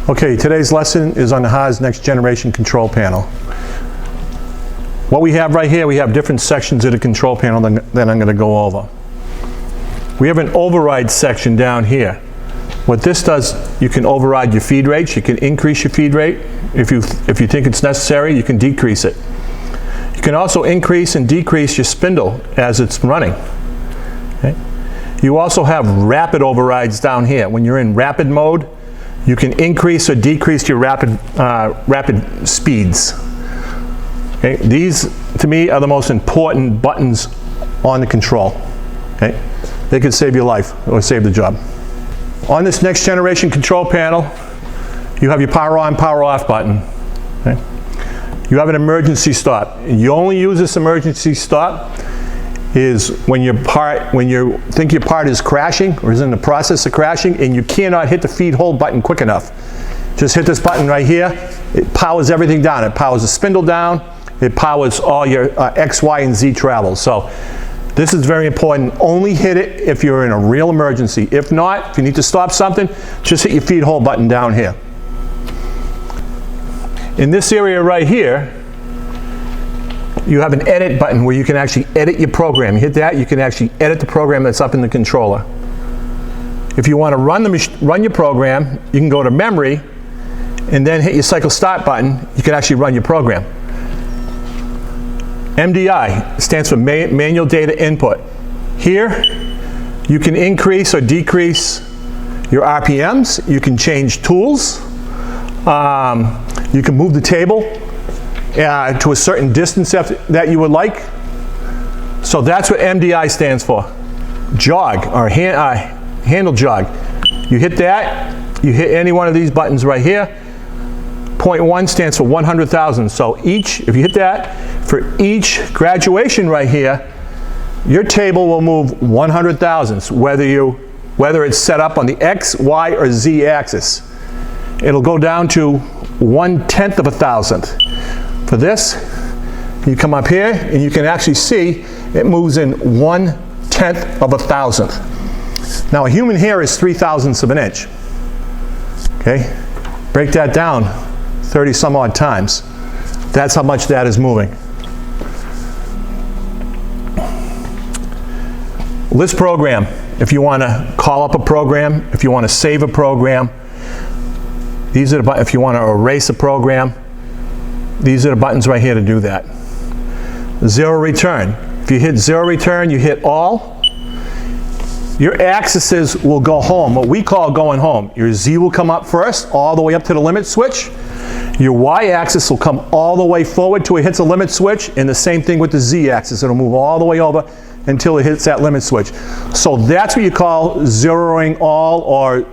Okay, today's lesson is on the HAAS Next Generation Control Panel. What we have right here, we have different sections of the control panel that I'm going to go over. We have an override section down here. What this does, you can override your feed rates. You can increase your feed rate. If you think it's necessary, you can decrease it. You can also increase and decrease your spindle as it's running. Okay? You also have rapid overrides down here. When you're in rapid mode, you can increase or decrease your rapid speeds. Okay? These, to me, are the most important buttons on the control. Okay? They could save your life or save the job. On this next generation control panel, you have your power on, power off button. Okay? You have an emergency stop. You only use this emergency stop is when you think your part is crashing or is in the process of crashing and you cannot hit the feed hold button quick enough. Just hit this button right here. It powers everything down. It powers the spindle down. It powers all your X, Y, and Z travels. So this is very important. Only hit it if you're in a real emergency. If not, if you need to stop something, just hit your feed hold button down here. In this area right here, you have an edit button where you can actually edit your program. You hit that, you can actually edit the program that's up in the controller. If you want to run your program, you can go to memory and then hit your cycle start button. You can actually run your program. MDI stands for manual data input. Here, you can increase or decrease your RPMs. You can change tools. You can move the table to a certain distance that you would like. So that's what MDI stands for. Jog, or handle jog. You hit that, you hit any one of these buttons right here. 0.1 stands for 100,000. So if you hit that, for each graduation right here, your table will move 100 thousandths, whether it's set up on the X, Y, or Z axis. It'll go down to 1/10 of a thousandth. For this, you come up here and you can actually see it moves in 1/10 of a thousandth. Now a human hair is 3/1000ths of an inch. Okay, break that down 30 some odd times. That's how much that is moving. List program. If you want to call up a program, if you want to save a program, these are the buttons. If you want to erase a program, these are the buttons right here to do that. Zero return. If you hit zero return, you hit all. Your axes will go home, what we call going home. Your Z will come up first, all the way up to the limit switch. Your Y axis will come all the way forward till it hits a limit switch, and the same thing with the Z axis. It'll move all the way over until it hits that limit switch. So that's what you call zeroing all, or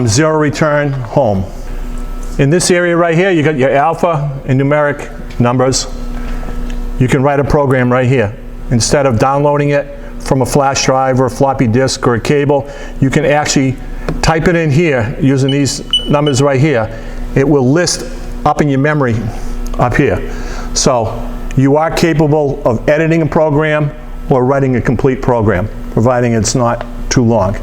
zero return home. In this area right here, you got your alpha and numeric numbers. You can write a program right here. Instead of downloading it from a flash drive or a floppy disk or a cable, you can actually type it in here using these numbers right here. It will list up in your memory up here. So you are capable of editing a program or writing a complete program, providing it's not too long.